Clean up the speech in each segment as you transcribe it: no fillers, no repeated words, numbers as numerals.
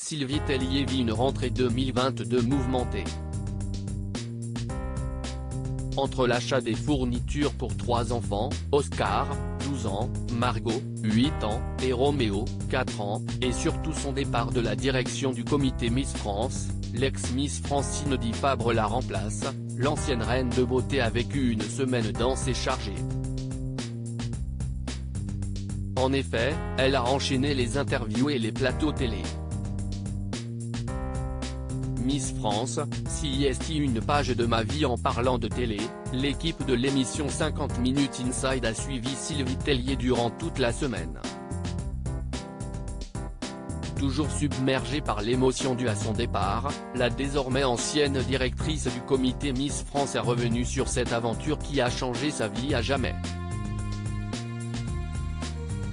Sylvie Tellier vit une rentrée 2022 mouvementée. Entre l'achat des fournitures pour 3 enfants, Oscar, 12 ans, Margot, 8 ans, et Roméo, 4 ans, et surtout son départ de la direction du comité Miss France, l'ex-Miss Francine Di Fabre la remplace, l'ancienne reine de beauté a vécu une semaine dense et chargée. En effet, elle a enchaîné les interviews et les plateaux télé. Miss France, CIST une page de ma vie en parlant de télé, l'équipe de l'émission 50 Minutes Inside a suivi Sylvie Tellier durant toute la semaine. Toujours submergée par l'émotion due à son départ, la désormais ancienne directrice du comité Miss France est revenue sur cette aventure qui a changé sa vie à jamais.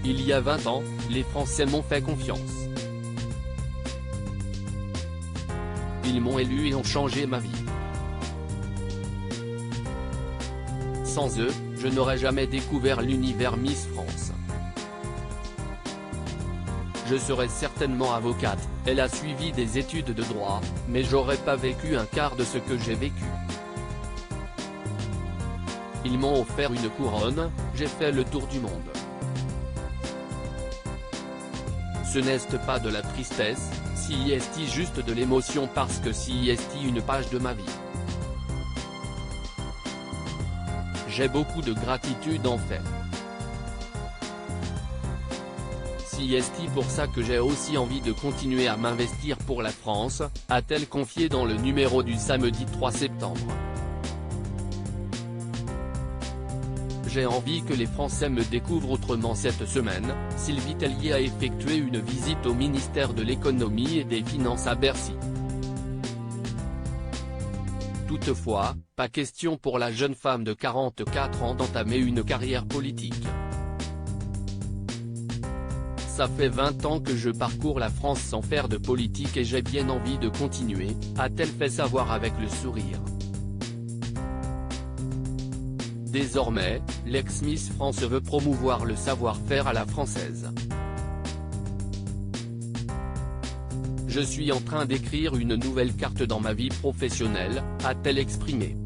Il y a 20 ans, les Français m'ont fait confiance. Ils m'ont élu et ont changé ma vie. Sans eux, je n'aurais jamais découvert l'univers Miss France. Je serais certainement avocate, elle a suivi des études de droit, mais j'aurais pas vécu un quart de ce que j'ai vécu. Ils m'ont offert une couronne, j'ai fait le tour du monde. Ce n'est pas de la tristesse, CIST juste de l'émotion parce que CIST une page de ma vie. J'ai beaucoup de gratitude en fait. CIST pour ça que j'ai aussi envie de continuer à m'investir pour la France, a-t-elle confié dans le numéro du samedi 3 septembre. J'ai envie que les Français me découvrent autrement cette semaine, Sylvie Tellier a effectué une visite au ministère de l'économie et des finances à Bercy. Toutefois, pas question pour la jeune femme de 44 ans d'entamer une carrière politique. Ça fait 20 ans que je parcours la France sans faire de politique et j'ai bien envie de continuer, a-t-elle fait savoir avec le sourire. Désormais, l'ex-Miss France veut promouvoir le savoir-faire à la française. Je suis en train d'écrire une nouvelle carte dans ma vie professionnelle, a-t-elle exprimé.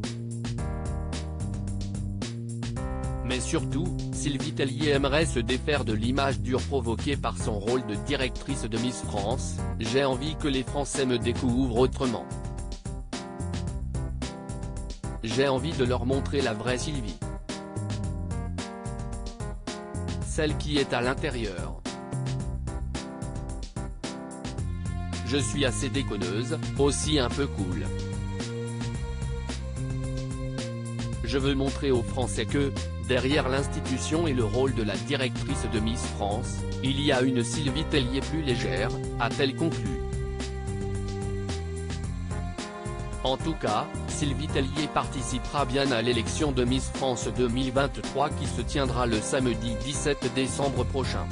Mais surtout, Sylvie Tellier aimerait se défaire de l'image dure provoquée par son rôle de directrice de Miss France, j'ai envie que les Français me découvrent autrement. J'ai envie de leur montrer la vraie Sylvie. Celle qui est à l'intérieur. Je suis assez déconneuse, aussi un peu cool. Je veux montrer aux Français que, derrière l'institution et le rôle de la directrice de Miss France, il y a une Sylvie Tellier plus légère, a-t-elle conclu. En tout cas, Sylvie Tellier participera bien à l'élection de Miss France 2023 qui se tiendra le samedi 17 décembre prochain.